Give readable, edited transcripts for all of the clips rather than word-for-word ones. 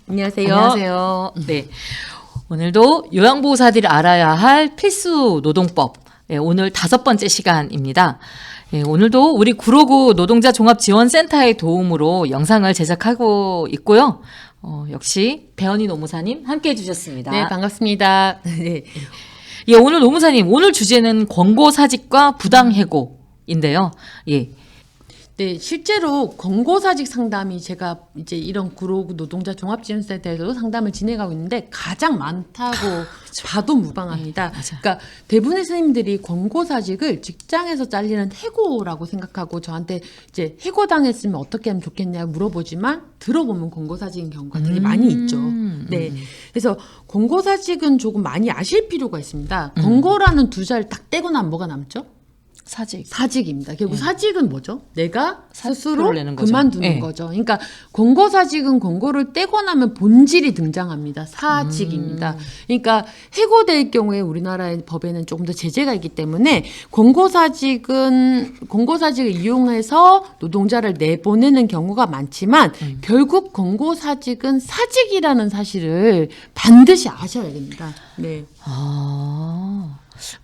안녕하세요. 안녕하세요. 네. 오늘도 요양보호사들이 알아야 할 필수 노동법. 네, 오늘 5번째 시간입니다. 네, 오늘도 우리 구로구 노동자 종합지원센터의 도움으로 영상을 제작하고 있고요. 역시 배언이 노무사님 함께 해주셨습니다. 네, 반갑습니다. 네. 예, 오늘 노무사님, 오늘 주제는 권고사직과 부당해고인데요. 예. 네, 실제로 권고사직 상담이 제가 이제 이런 구로구 노동자 종합지원센터에서도 상담을 진행하고 있는데 가장 많다고 봐도 무방합니다. 네, 맞아. 그러니까 대부분의 선생님들이 권고사직을 직장에서 잘리는 해고라고 생각하고 저한테 이제 해고당했으면 어떻게 하면 좋겠냐고 물어보지만 들어보면 권고사직인 경우가 되게 많이 있죠. 네, 그래서 권고사직은 조금 많이 아실 필요가 있습니다. 권고라는 두 자를 딱 떼고 나면 뭐가 남죠? 사직. 사직입니다. 결국 사직은 뭐죠? 내가 스스로 사직을 내는 거죠. 그만두는 네. 거죠. 그러니까 권고사직은 권고를 떼고 나면 본질이 등장합니다. 사직입니다. 그러니까 해고될 경우에 우리나라의 법에는 조금 더 제재가 있기 때문에 권고사직을 이용해서 노동자를 내보내는 경우가 많지만 결국 권고사직은 사직이라는 사실을 반드시 아셔야 됩니다. 네.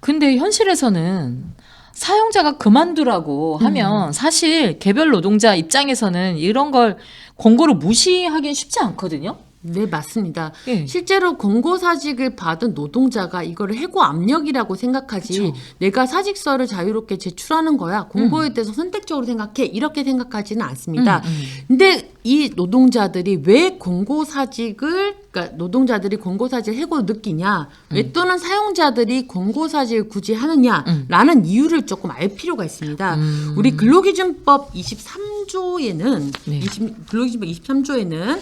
근데 현실에서는 사용자가 그만두라고 하면 사실 개별 노동자 입장에서는 이런 걸 권고를 무시하기는 쉽지 않거든요. 네, 맞습니다. 예. 실제로 권고사직을 받은 노동자가 이거를 해고 압력이라고 생각하지 그쵸. 내가 사직서를 자유롭게 제출하는 거야. 권고에 대해서 선택적으로 생각해. 이렇게 생각하지는 않습니다. 근데 이 노동자들이 왜 그러니까 노동자들이 권고사직 해고를 느끼냐, 왜 또는 사용자들이 권고사직을 굳이 하느냐라는 이유를 조금 알 필요가 있습니다. 우리 근로기준법 23조에는 네. 근로기준법 23조에는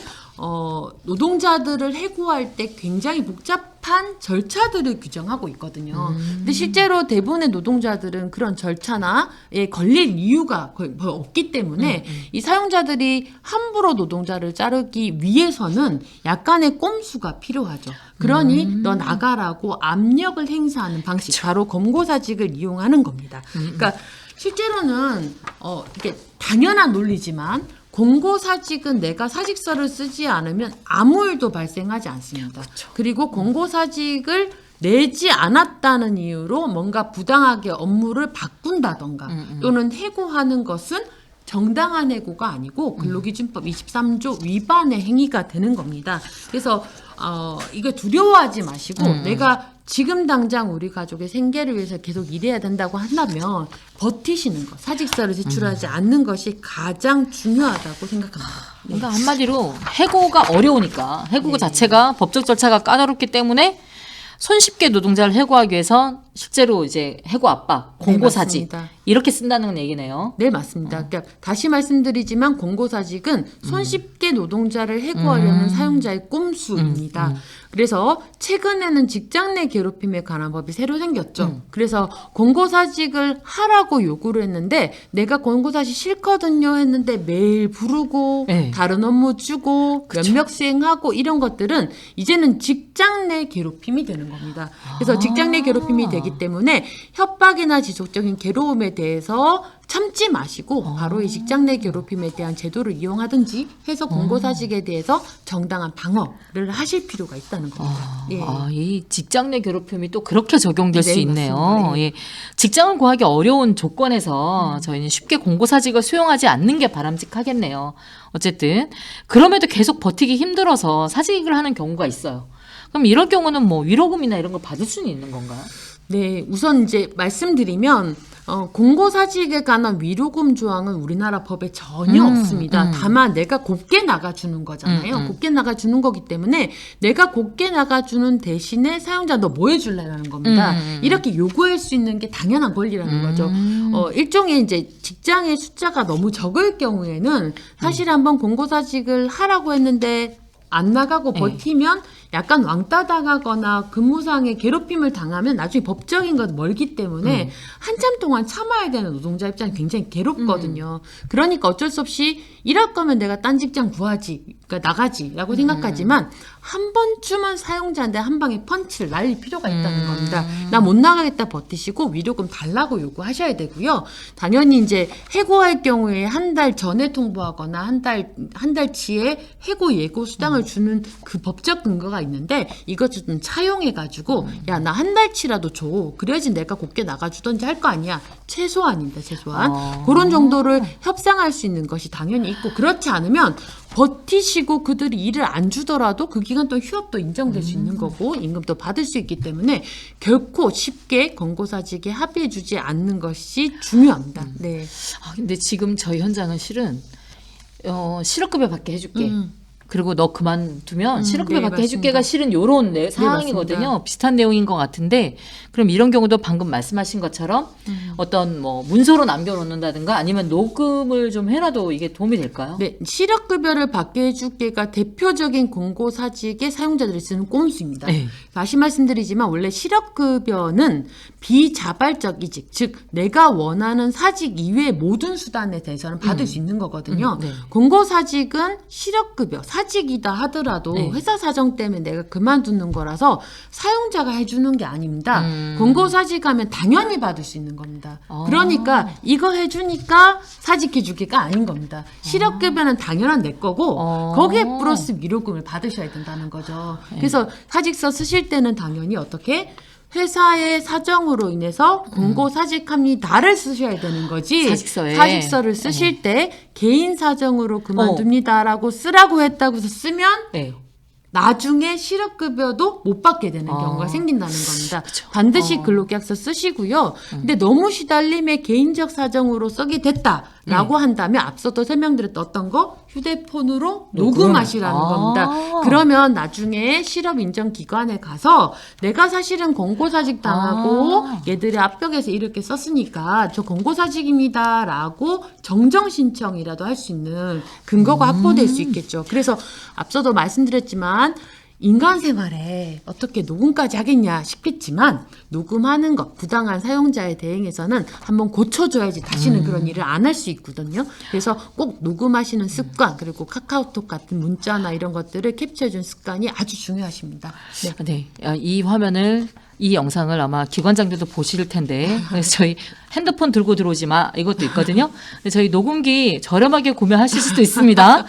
노동자들을 해고할 때 굉장히 복잡한 절차들을 규정하고 있거든요. 근데 실제로 대부분의 노동자들은 그런 절차나에 걸릴 이유가 거의 없기 때문에 이 사용자들이 함부로 노동자를 자르기 위해서는 약간의 꼼수가 필요하죠. 그러니 너 나가라고 압력을 행사하는 방식, 바로 권고사직을 이용하는 겁니다. 그러니까 실제로는 이게 당연한 논리지만 권고사직은 내가 사직서를 쓰지 않으면 아무 일도 발생하지 않습니다. 그리고 권고사직을 내지 않았다는 이유로 뭔가 부당하게 업무를 바꾼다던가 또는 해고하는 것은 정당한 해고가 아니고 근로기준법 23조 위반의 행위가 되는 겁니다. 그래서 이거 두려워하지 마시고 내가 지금 당장 우리 가족의 생계를 위해서 계속 일해야 된다고 한다면 버티시는 것, 사직서를 제출하지 않는 것이 가장 중요하다고 생각합니다. 네. 그러니까 한마디로 해고가 어려우니까 해고 자체가 법적 절차가 까다롭기 때문에 손쉽게 노동자를 해고하기 위해서 실제로 이제 해고 압박, 권고사직 맞습니다. 이렇게 쓴다는 얘기네요. 네, 맞습니다. 그러니까 다시 말씀드리지만 권고사직은 손쉽게 노동자를 해고하려는 사용자의 꼼수입니다. 그래서 최근에는 직장 내 괴롭힘에 관한 법이 새로 생겼죠. 그래서 권고사직을 하라고 요구를 했는데 내가 권고사직 싫거든요 했는데 매일 부르고 네. 다른 업무 주고 면역 수행하고 이런 것들은 이제는 직장 내 괴롭힘이 되는 겁니다. 그래서 직장 내 괴롭힘이 되기 때문에 협박이나 지속적인 괴로움에 대해서 참지 마시고 바로 이 직장 내 괴롭힘에 대한 제도를 이용하든지 해서 권고사직에 대해서 정당한 방어를 하실 필요가 있다는 겁니다. 예. 이 직장 내 괴롭힘이 또 그렇게 적용될 네, 수 있네요. 맞습니다. 예. 직장을 구하기 어려운 조건에서 저희는 쉽게 권고사직을 수용하지 않는 게 바람직하겠네요. 어쨌든 그럼에도 계속 버티기 힘들어서 사직을 하는 경우가 있어요. 그럼 이럴 경우는 뭐 위로금이나 이런 걸 받을 수는 있는 건가요? 네, 우선 이제 말씀드리면 권고사직에 관한 위로금 조항은 우리나라 법에 전혀 없습니다. 다만 내가 곱게 나가주는 거잖아요. 곱게 나가주는 거기 때문에 내가 곱게 나가주는 대신에 사용자 너 뭐 해줄래라는 겁니다. 이렇게 요구할 수 있는 게 당연한 권리라는 거죠. 일종의 이제 직장의 숫자가 너무 적을 경우에는 사실 한번 권고사직을 하라고 했는데 안 나가고 버티면 약간 왕따 당하거나 근무상의 괴롭힘을 당하면 나중에 법적인 건 멀기 때문에 한참 동안 참아야 되는 노동자 입장이 굉장히 괴롭거든요. 그러니까 어쩔 수 없이 일할 거면 내가 딴 직장 구하지. 그러니까 나가지라고 생각하지만 한 번쯤은 사용자한테 한 방에 펀치를 날릴 필요가 있다는 겁니다. 나 못 나가겠다 버티시고 위로금 달라고 요구하셔야 되고요. 당연히 이제 해고할 경우에 한 달 전에 통보하거나 한 달치의 해고 예고 수당을 주는 그 법적 근거가 있는데 이것을 좀 차용해가지고 야, 나 한 달치라도 줘. 그래야지 내가 곱게 나가주던지 할 거 아니야. 최소한입니다. 최소한. 그런 정도를 협상할 수 있는 것이 당연히 있고 그렇지 않으면 버티시고 그들이 일을 안 주더라도 그 기간 동안 휴업도 인정될 수 있는 거고 임금도 받을 수 있기 때문에 결코 쉽게 권고사직에 합의해주지 않는 것이 중요합니다. 네. 근데 지금 저희 현장은 실은 실업급여 받게 해줄게. 그리고 너 그만두면 실업급여 네, 받게 맞습니다. 해줄게가 실은 요런 상황이거든요. 맞습니다. 비슷한 내용인 것 같은데 그럼 이런 경우도 방금 말씀하신 것처럼 어떤 뭐 문서로 남겨놓는다든가 아니면 녹음을 좀 해놔도 이게 도움이 될까요? 네, 실업급여를 받게 해줄게가 대표적인 권고사직의 사용자들이 쓰는 꼼수입니다. 네. 다시 말씀드리지만 원래 실업급여는 비자발적 이직, 즉 내가 원하는 사직 이외의 모든 수단에 대해서는 받을 수 있는 거거든요. 네. 권고사직은 실업급여, 사직이다 하더라도 네. 회사 사정 때문에 내가 그만두는 거라서 사용자가 해주는 게 아닙니다. 권고사직하면 당연히 받을 수 있는 겁니다. 그러니까 이거 해주니까 사직해주기가 아닌 겁니다. 실업급여는 당연한 내 거고 거기에 플러스 위로금을 받으셔야 된다는 거죠. 그래서 사직서 쓰실 때는 당연히 어떻게 회사의 사정으로 인해서 권고사직합니다를 쓰셔야 되는 거지. 사직서에. 사직서를 쓰실 때 개인 사정으로 그만둡니다라고 쓰라고 했다고 해서 쓰면 네. 나중에 실업급여도 못 받게 되는 경우가 생긴다는 겁니다. 반드시 근로계약서 쓰시고요. 근데 너무 시달림에 개인적 사정으로 쓰게 됐다라고 한다면 앞서도 설명드렸던 어떤 거 휴대폰으로 녹음하시라는 겁니다. 그러면 나중에 실업인정기관에 가서 내가 사실은 권고사직 당하고 얘들이 앞벽에서 이렇게 썼으니까 저 권고사직입니다라고 정정신청이라도 할 수 있는 근거가 확보될 수 있겠죠. 그래서 앞서도 말씀드렸지만 인간 생활에 어떻게 녹음까지 하겠냐 싶겠지만 녹음하는 것, 부당한 사용자에 대응해서는 한번 고쳐줘야지 다시는 그런 일을 안 할 수 있거든요. 그래서 꼭 녹음하시는 습관 그리고 카카오톡 같은 문자나 이런 것들을 캡처해주는 습관이 아주 중요하십니다. 네. 네. 이 영상을 아마 기관장들도 보실 텐데 그래서 저희 핸드폰 들고 들어오지 마 이것도 있거든요. 근데 저희 녹음기 저렴하게 구매하실 수도 있습니다.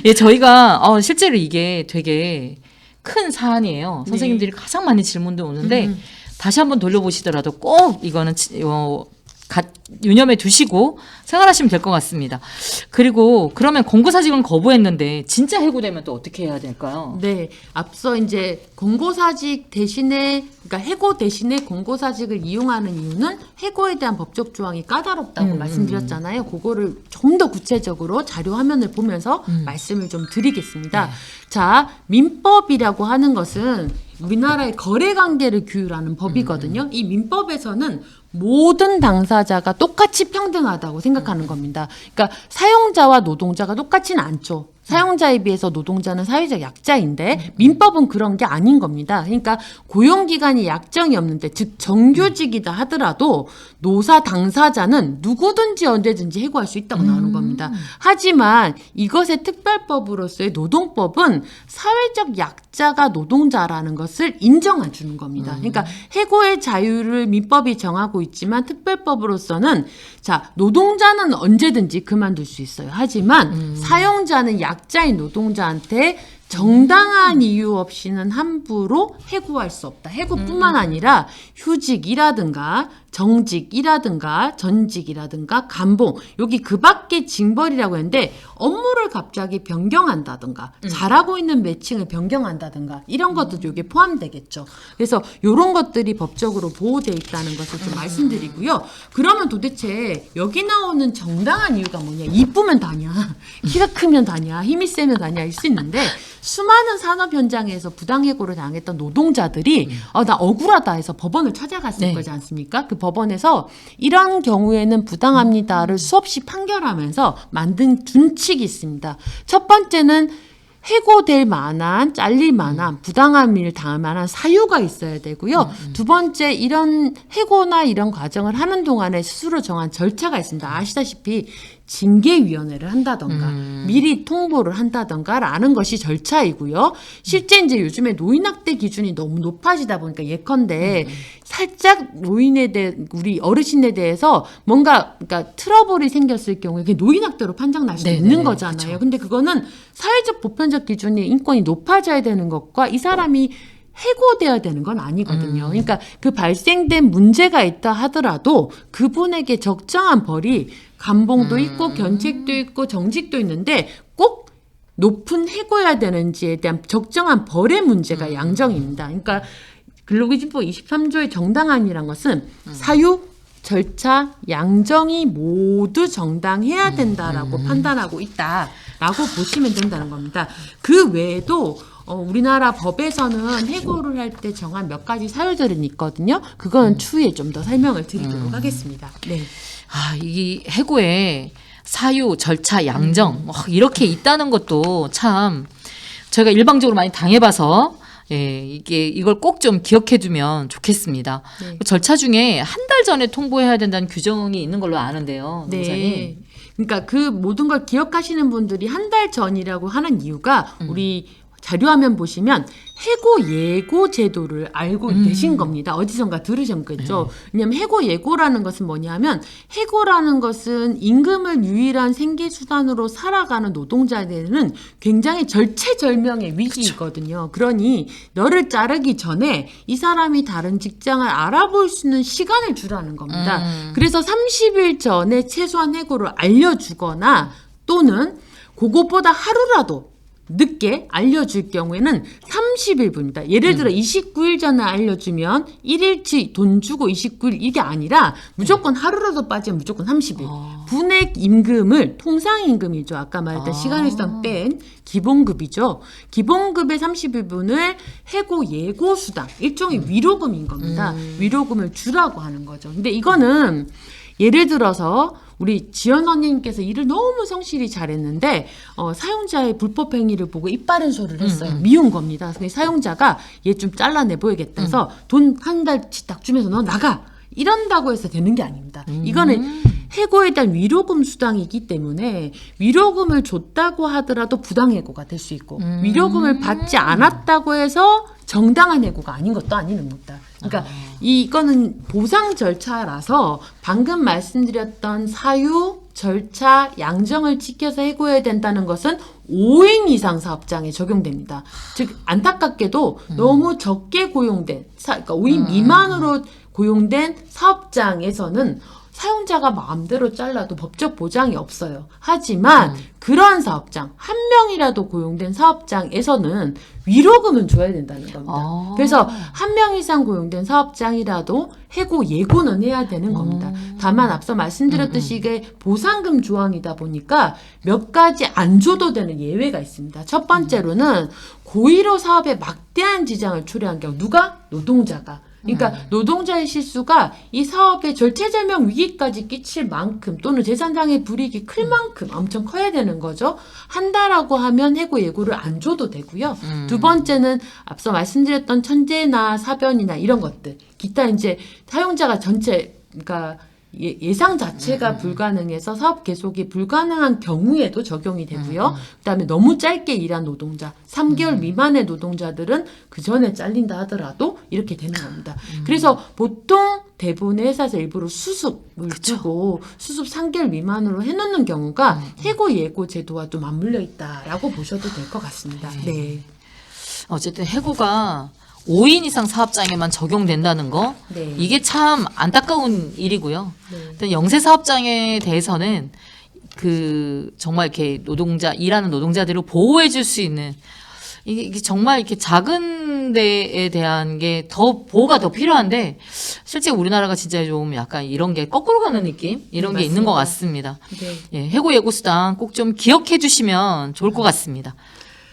예, 저희가 실제로 이게 되게 큰 사안이에요. 선생님들이 가장 많이 질문도 오는데 다시 한번 돌려보시더라도 꼭 이거는 유념해 두시고 생활하시면 될 것 같습니다. 그리고 그러면 권고사직은 거부했는데 진짜 해고되면 또 어떻게 해야 될까요? 네, 앞서 이제 권고사직 대신에 그러니까 해고 대신에 권고사직을 이용하는 이유는 해고에 대한 법적 조항이 까다롭다고 말씀드렸잖아요. 그거를 좀 더 구체적으로 자료 화면을 보면서 말씀을 좀 드리겠습니다. 자, 민법이라고 하는 것은 우리나라의 거래관계를 규율하는 법이거든요. 이 민법에서는 모든 당사자가 똑같이 평등하다고 생각하는 겁니다. 그러니까 사용자와 노동자가 똑같지는 않죠. 사용자에 비해서 노동자는 사회적 약자인데 민법은 그런 게 아닌 겁니다. 그러니까 고용기간이 약정이 없는데 즉 정규직이다 하더라도 노사 당사자는 누구든지 언제든지 해고할 수 있다고 나오는 겁니다. 하지만 이것의 특별법으로서의 노동법은 사회적 약자가 노동자라는 것을 인정해 주는 겁니다. 그러니까 해고의 자유를 민법이 정하고 있지만 특별법으로서는 자, 노동자는 언제든지 그만둘 수 있어요. 하지만 사용자는 약자인 노동자한테 정당한 이유 없이는 함부로 해고할 수 없다. 해고뿐만 아니라 휴직이라든가 정직이라든가 전직이라든가 감봉 여기 그 밖에 징벌이라고 했는데 업무를 갑자기 변경한다든가 잘하고 있는 매칭을 변경한다든가 이런 것도 여기에 포함되겠죠. 그래서 이런 것들이 법적으로 보호되어 있다는 것을 좀 말씀드리고요. 그러면 도대체 여기 나오는 정당한 이유가 뭐냐? 이쁘면 다냐? 키가 크면 다냐? 힘이 세면 다냐? 일 수 있는데 수많은 산업 현장에서 부당해고를 당했던 노동자들이 나 억울하다 해서 법원을 찾아갔을 거지 않습니까? 그 법원에서 이런 경우에는 부당합니다를 수없이 판결하면서 만든 준칙이 있습니다. 첫 번째는 해고될 만한, 잘릴 만한, 부당한 일을 당할 만한 사유가 있어야 되고요. 두 번째, 이런 해고나 이런 과정을 하는 동안에 스스로 정한 절차가 있습니다. 아시다시피 징계위원회를 한다던가 미리 통보를 한다던가 라는 것이 절차이고요. 실제 이제 요즘에 노인학대 기준이 너무 높아지다 보니까 예컨대 살짝 노인에 대해 우리 어르신에 대해서 뭔가 그러니까 트러블이 생겼을 경우에 그게 노인학대로 판정날 수 네네네, 있는 거잖아요. 그쵸. 근데 그거는 사회적 보편적 기준이 인권이 높아져야 되는 것과 이 사람이 해고돼야 되는 건 아니거든요. 그러니까 그 발생된 문제가 있다 하더라도 그분에게 적정한 벌이 감봉도 있고 견책도 있고 정직도 있는데 꼭 높은 해고해야 되는지에 대한 적정한 벌의 문제가 양정입니다. 그러니까 근로기준법 23조의 정당함이란 것은 사유, 절차, 양정이 모두 정당해야 된다라고 판단하고 있다라고 보시면 된다는 겁니다. 그 외에도 우리나라 법에서는 해고를 할 때 정한 몇 가지 사유들은 있거든요. 그거는 추후에 좀 더 설명을 드리도록 하겠습니다. 네. 아, 이 해고에 사유, 절차, 양정 이렇게 있다는 것도 참 저희가 일방적으로 많이 당해봐서 이걸 꼭 좀 기억해두면 좋겠습니다. 네. 그 절차 중에 한 달 전에 통보해야 된다는 규정이 있는 걸로 아는데요, 노사님. 네. 그러니까 그 모든 걸 기억하시는 분들이 한 달 전이라고 하는 이유가 우리 자료화면 보시면 해고 예고 제도를 알고 계신 겁니다. 어디선가 들으셨겠죠. 왜냐하면 해고 예고라는 것은 뭐냐면 해고라는 것은 임금을 유일한 생계 수단으로 살아가는 노동자들은 굉장히 절체절명의 위기이거든요. 그러니 너를 자르기 전에 이 사람이 다른 직장을 알아볼 수 있는 시간을 주라는 겁니다. 그래서 30일 전에 최소한 해고를 알려주거나 또는 그것보다 하루라도 늦게 알려줄 경우에는 30일분입니다. 예를 들어 29일 전에 알려주면 1일치 돈 주고 29일 이게 아니라 무조건 하루라도 빠지면 무조건 30일. 분액 임금을 통상임금이죠. 아까 말했던 시간일당 뺀 기본급이죠. 기본급의 30일분을 해고 예고 수당, 일종의 위로금인 겁니다. 위로금을 주라고 하는 거죠. 근데 이거는 예를 들어서 우리 지연 선생님께서 일을 너무 성실히 잘했는데 사용자의 불법 행위를 보고 이빠른 소리를 했어요. 미운 겁니다. 그래서 사용자가 얘 좀 잘라내 보이겠다 해서 돈 한 달치 딱 주면서 너 나가! 이런다고 해서 되는 게 아닙니다. 이거는 해고에 대한 위로금 수당이기 때문에 위로금을 줬다고 하더라도 부당해고가 될 수 있고 위로금을 받지 않았다고 해서 정당한 해고가 아닌 것도 아니는 겁니다. 그러니까 이거는 보상 절차라서 방금 말씀드렸던 사유, 절차, 양정을 지켜서 해고해야 된다는 것은 5인 이상 사업장에 적용됩니다. 즉 안타깝게도 너무 적게 고용된 그러니까 5인 미만으로 고용된 사업장에서는 사용자가 마음대로 잘라도 법적 보장이 없어요. 하지만 그러한 사업장, 한 명이라도 고용된 사업장에서는 위로금은 줘야 된다는 겁니다. 그래서 한 명 이상 고용된 사업장이라도 해고 예고는 해야 되는 겁니다. 다만 앞서 말씀드렸듯이 이게 보상금 조항이다 보니까 몇 가지 안 줘도 되는 예외가 있습니다. 첫 번째로는 고의로 사업에 막대한 지장을 초래한 경우 누가? 노동자가. 그러니까 노동자의 실수가 이 사업에 절체절명 위기까지 끼칠 만큼 또는 재산상의 불이익이 클 만큼 엄청 커야 되는 거죠. 한다라고 하면 해고 예고를 안 줘도 되고요. 두 번째는 앞서 말씀드렸던 천재나 사변이나 이런 것들 기타 이제 사용자가 전체 그러니까 예상 자체가 불가능해서 사업 계속이 불가능한 경우에도 적용이 되고요. 그다음에 너무 짧게 일한 노동자, 3개월 미만의 노동자들은 그 전에 잘린다 하더라도 이렇게 되는 겁니다. 그래서 보통 대부분의 회사에서 일부러 수습을 주고 수습 3개월 미만으로 해놓는 경우가 해고 예고 제도와 또 맞물려 있다라고 보셔도 될 것 같습니다. 네. 어쨌든 해고가 5인 이상 사업장에만 적용된다는 거 네. 이게 참 안타까운 일이고요. 네. 일단 영세 사업장에 대해서는 그 정말 이렇게 일하는 노동자들을 보호해 줄 수 있는 이게 정말 이렇게 작은 데에 대한 게 더 보호가 더 필요한데 실제 우리나라가 진짜 좀 약간 이런 게 거꾸로 가는 느낌 이런 게 있는 것 같습니다. 네. 예, 해고 예고 수당 꼭 좀 기억해 주시면 좋을 것 같습니다.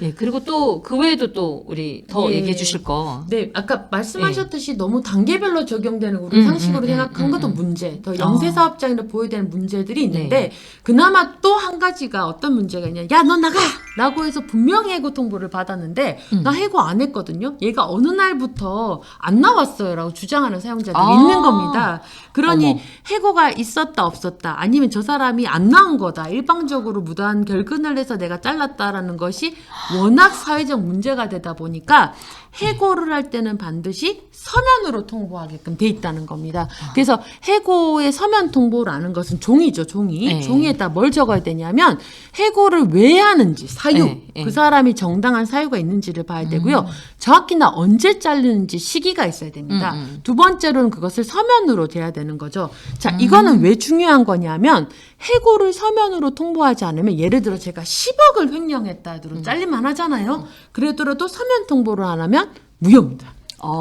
예, 그리고 또 그 외에도 또 우리 더 얘기해 주실 거. 네, 아까 말씀하셨듯이 너무 단계별로 적용되는 우리 상식으로 생각한 것도 문제, 더 영세 사업장으로 보여야 되는 문제들이 있는데 그나마 또 한 가지가 어떤 문제가 있냐? 야, 너 나가! 라고 해서 분명히 해고 통보를 받았는데 나 해고 안 했거든요. 얘가 어느 날부터 안 나왔어요 라고 주장하는 사용자들이 있는 겁니다. 그러니 어머. 해고가 있었다 없었다 아니면 저 사람이 안 나온 거다. 일방적으로 무단 결근을 해서 내가 잘랐다라는 것이 워낙 사회적 문제가 되다 보니까 해고를 할 때는 반드시 서면으로 통보하게끔 돼 있다는 겁니다. 그래서 해고의 서면 통보라는 것은 종이죠, 종이. 네. 종이에다 뭘 적어야 되냐면 해고를 왜 하는지, 사유. 네. 그 사람이 정당한 사유가 있는지를 봐야 되고요. 정확히 나 언제 자르는지 시기가 있어야 됩니다. 두 번째로는 그것을 서면으로 돼야 되는 거죠. 자, 이거는 왜 중요한 거냐면 해고를 서면으로 통보하지 않으면 예를 들어 제가 10억을 횡령했다 하더라도 잘릴만 하잖아요. 그러더라도 서면 통보를 안 하면 무효입니다.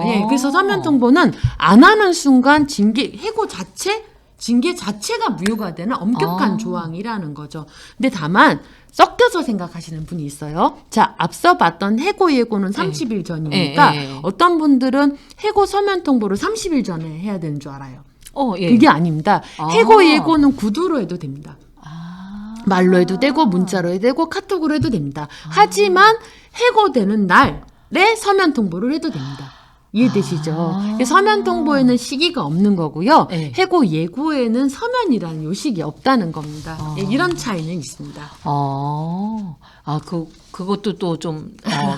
예, 그래서 서면 통보는 안 하는 순간 해고 징계 자체가 무효가 되는 엄격한 조항이라는 거죠. 근데 다만 섞여서 생각하시는 분이 있어요. 자, 앞서 봤던 해고 예고는 30일 전이니까 어떤 분들은 해고 서면 통보를 30일 전에 해야 되는 줄 알아요. 예. 그게 아닙니다. 해고 예고는 구두로 해도 됩니다. 말로 해도 되고 문자로 해도 되고 카톡으로 해도 됩니다. 하지만 해고되는 날에 서면 통보를 해도 됩니다. 이해되시죠? 서면 통보에는 시기가 없는 거고요. 네. 해고 예고에는 서면이라는 요식이 없다는 겁니다. 예, 이런 차이는 있습니다. 그것도 또 좀,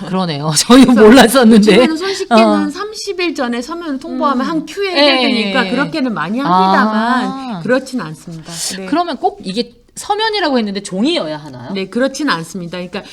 그러네요. 저희 몰랐었는데. 요즘에는 손쉽게는 30일 전에 서면을 통보하면 한 큐에 해결되니까 그렇게는 많이 합니다만 그렇진 않습니다. 네. 그러면 꼭 이게 서면이라고 했는데 종이여야 하나요? 네, 그렇진 않습니다. 그러니까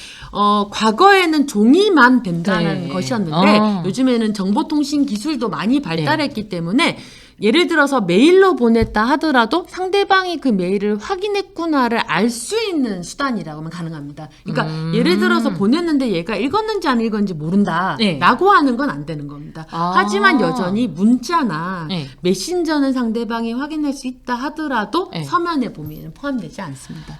과거에는 종이만 된다는 것이었는데 요즘에는 정보통신 기술도 많이 발달했기 때문에 예를 들어서 메일로 보냈다 하더라도 상대방이 그 메일을 확인했구나를 알 수 있는 수단이라고 하면 가능합니다. 그러니까 예를 들어서 보냈는데 얘가 읽었는지 안 읽었는지 모른다 라고 하는 건 안 되는 겁니다. 하지만 여전히 문자나 메신저는 상대방이 확인할 수 있다 하더라도 서면의 범위에는 포함되지 않습니다.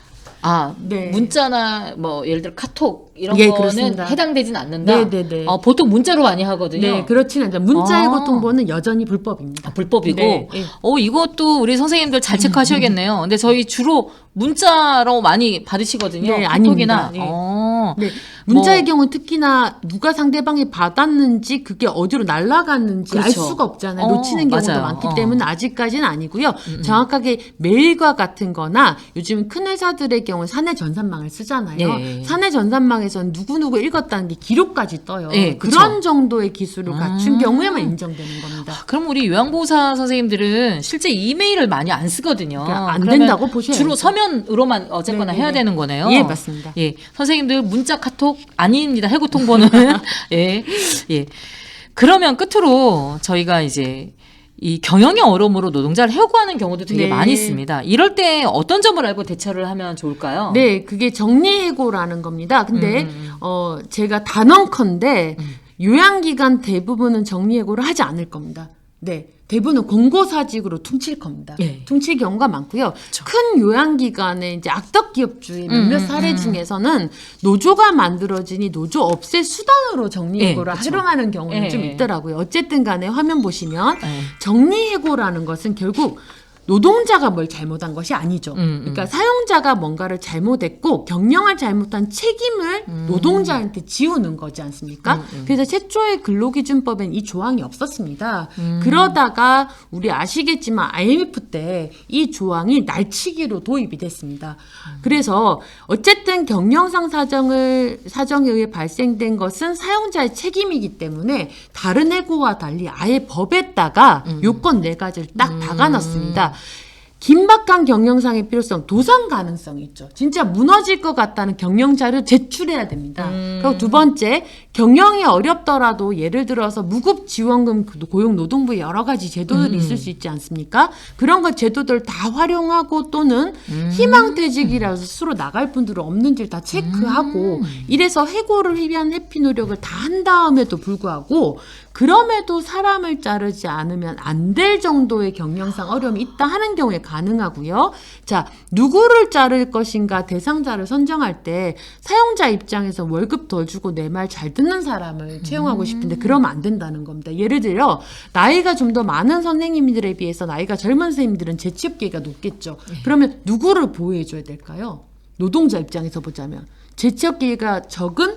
네. 문자나 뭐 예를 들어 카톡 이런 예, 거는 그렇습니다. 해당되진 않는다. 네네네. 보통 문자로 많이 하거든요. 네, 그렇지는 않죠. 문자 해고 통보는 여전히 불법입니다. 불법이고. 네. 이것도 우리 선생님들 잘 체크하셔야겠네요. 근데 저희 주로 문자로 많이 받으시거든요. 네, 카톡이나. 아닙니다. 네. 문자의 경우 특히나 누가 상대방이 받았는지 그게 어디로 날아갔는지 알 수가 없잖아요. 놓치는 경우도 맞아요. 많기 때문에 아직까지는 아니고요. 정확하게 메일과 같은 거나 요즘 큰 회사들의 경우 사내 전산망을 쓰잖아요. 사내 전산망에서는 누구누구 읽었다는 게 기록까지 떠요. 그런 정도의 기술을 갖춘 경우에만 인정되는 겁니다. 그럼 우리 요양보호사 선생님들은 실제 이메일을 많이 안 쓰거든요. 그러니까 안 된다고 보셔야죠. 주로 서면으로만 어쨌거나 해야 되는 거네요. 예, 맞습니다. 예, 선생님들 문자 카톡 아닙니다. 해고 통보는. 예. 그러면 끝으로 저희가 이제 이 경영의 어려움으로 노동자를 해고하는 경우도 되게 많이 있습니다. 이럴 때 어떤 점을 알고 대처를 하면 좋을까요? 네, 그게 정리해고라는 겁니다. 근데 제가 단언컨대 요양기관 대부분은 정리해고를 하지 않을 겁니다. 네. 대부분은 공고사직으로 퉁칠 겁니다. 퉁칠 경우가 많고요. 큰 요양기관의 이제 악덕 기업주의 몇몇 사례 중에서는 노조가 만들어지니 노조 없앨 수단으로 정리해고를 활용하는 경우는 좀 있더라고요. 어쨌든 간에 화면 보시면 정리해고라는 것은 결국 노동자가 뭘 잘못한 것이 아니죠. 그러니까 사용자가 뭔가를 잘못했고 경영을 잘못한 책임을 노동자한테 지우는 거지 않습니까? 그래서 최초의 근로기준법엔 이 조항이 없었습니다. 그러다가 우리 아시겠지만 IMF 때 이 조항이 날치기로 도입이 됐습니다. 그래서 어쨌든 경영상 사정에 의해 발생된 것은 사용자의 책임이기 때문에 다른 해고와 달리 아예 법에다가 요건 4가지를 딱 박아놨습니다. 긴박한 경영상의 필요성, 도산 가능성이 있죠. 진짜 무너질 것 같다는 경영 자료 제출해야 됩니다. 그리고 두 번째, 경영이 어렵더라도 예를 들어서 무급지원금, 고용노동부의 여러 가지 제도들이 있을 수 있지 않습니까? 그런 것 제도들 다 활용하고 또는 희망퇴직이라서 스스로 나갈 분들은 없는지를 다 체크하고 이래서 해고를 위한 회피 노력을 다 한 다음에도 불구하고 그럼에도 사람을 자르지 않으면 안 될 정도의 경영상 어려움이 있다 하는 경우에 가능하고요. 자, 누구를 자를 것인가 대상자를 선정할 때 사용자 입장에서 월급 더 주고 내 말 잘 듣는 사람을 채용하고 싶은데 그러면 안 된다는 겁니다. 예를 들어 나이가 좀 더 많은 선생님들에 비해서 나이가 젊은 선생님들은 재취업 기회가 높겠죠. 그러면 누구를 보호해 줘야 될까요? 노동자 입장에서 보자면 재취업 기회가 적은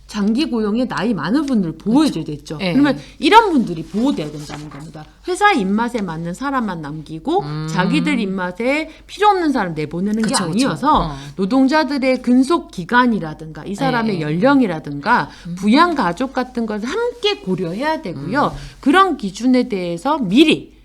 장기 고용의 나이 많은 분들을 보호해줘야 되죠. 네. 그러면 이런 분들이 보호돼야 된다는 겁니다. 회사 입맛에 맞는 사람만 남기고 자기들 입맛에 필요 없는 사람 내보내는 게 그쵸, 아니어서 그쵸. 노동자들의 근속 기간이라든가 이 사람의 네. 연령이라든가 부양 가족 같은 것을 함께 고려해야 되고요. 그런 기준에 대해서 미리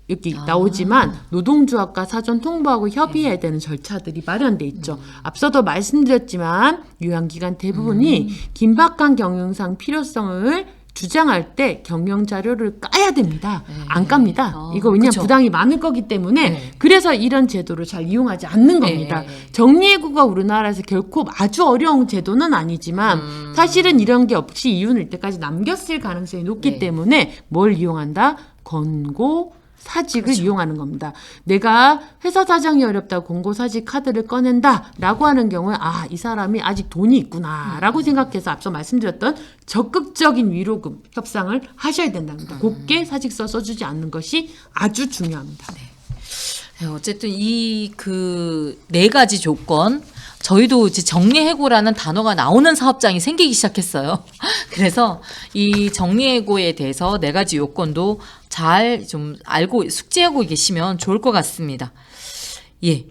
여기 나오지만 노동조합과 사전 통보하고 협의해야 되는 절차들이 마련돼 있죠. 앞서도 말씀드렸지만 요양기관 대부분이 긴박한 경영상 필요성을 주장할 때 경영 자료를 까야 됩니다. 안 깝니다. 이거 왜냐하면 그쵸. 부당이 많을 거기 때문에 네. 그래서 이런 제도를 잘 이용하지 않는 겁니다. 네. 정리해고가 우리나라에서 결코 아주 어려운 제도는 아니지만 사실은 이런 게 없이 이윤을 이때까지 남겼을 가능성이 높기 네. 때문에 뭘 이용한다? 권고 사직을 그렇죠. 이용하는 겁니다. 내가 회사 사정이 어렵다고 권고사직 카드를 꺼낸다라고 하는 경우에 아, 이 사람이 아직 돈이 있구나라고 생각해서 앞서 말씀드렸던 적극적인 위로금 협상을 하셔야 된답니다. 곱게 사직서 써주지 않는 것이 아주 중요합니다. 네, 어쨌든 이 그 네 가지 조건 저희도 이제 정리해고라는 단어가 나오는 사업장이 생기기 시작했어요. 그래서 이 정리해고에 대해서 네 가지 요건도 잘 좀 알고 숙지하고 계시면 좋을 것 같습니다. 예.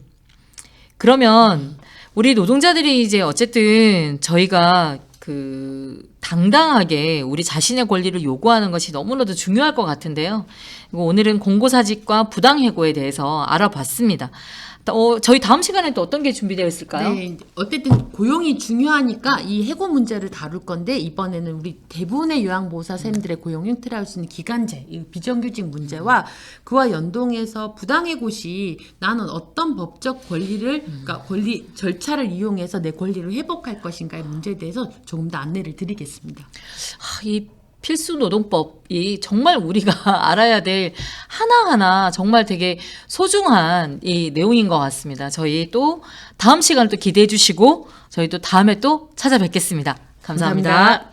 그러면 우리 노동자들이 이제 어쨌든 저희가 그 당당하게 우리 자신의 권리를 요구하는 것이 너무나도 중요할 것 같은데요. 오늘은 공고사직과 부당해고에 대해서 알아봤습니다. 저희 다음 시간에 또 어떤 게 준비되어 있을까요? 네, 어쨌든 고용이 중요하니까 이 해고 문제를 다룰 건데 이번에는 우리 대부분의 요양보호사 쌤들의 고용 형태를 할 수 있는 기간제, 이 비정규직 문제와 그와 연동해서 부당해고 시 나는 어떤 법적 권리를, 그러니까 권리 절차를 이용해서 내 권리를 회복할 것인가의 문제에 대해서 조금 더 안내를 드리겠습니다. 이 필수 노동법이 정말 우리가 알아야 될 하나하나 정말 되게 소중한 이 내용인 것 같습니다. 저희 또 다음 시간을 또 기대해 주시고 저희 또 다음에 또 찾아뵙겠습니다. 감사합니다.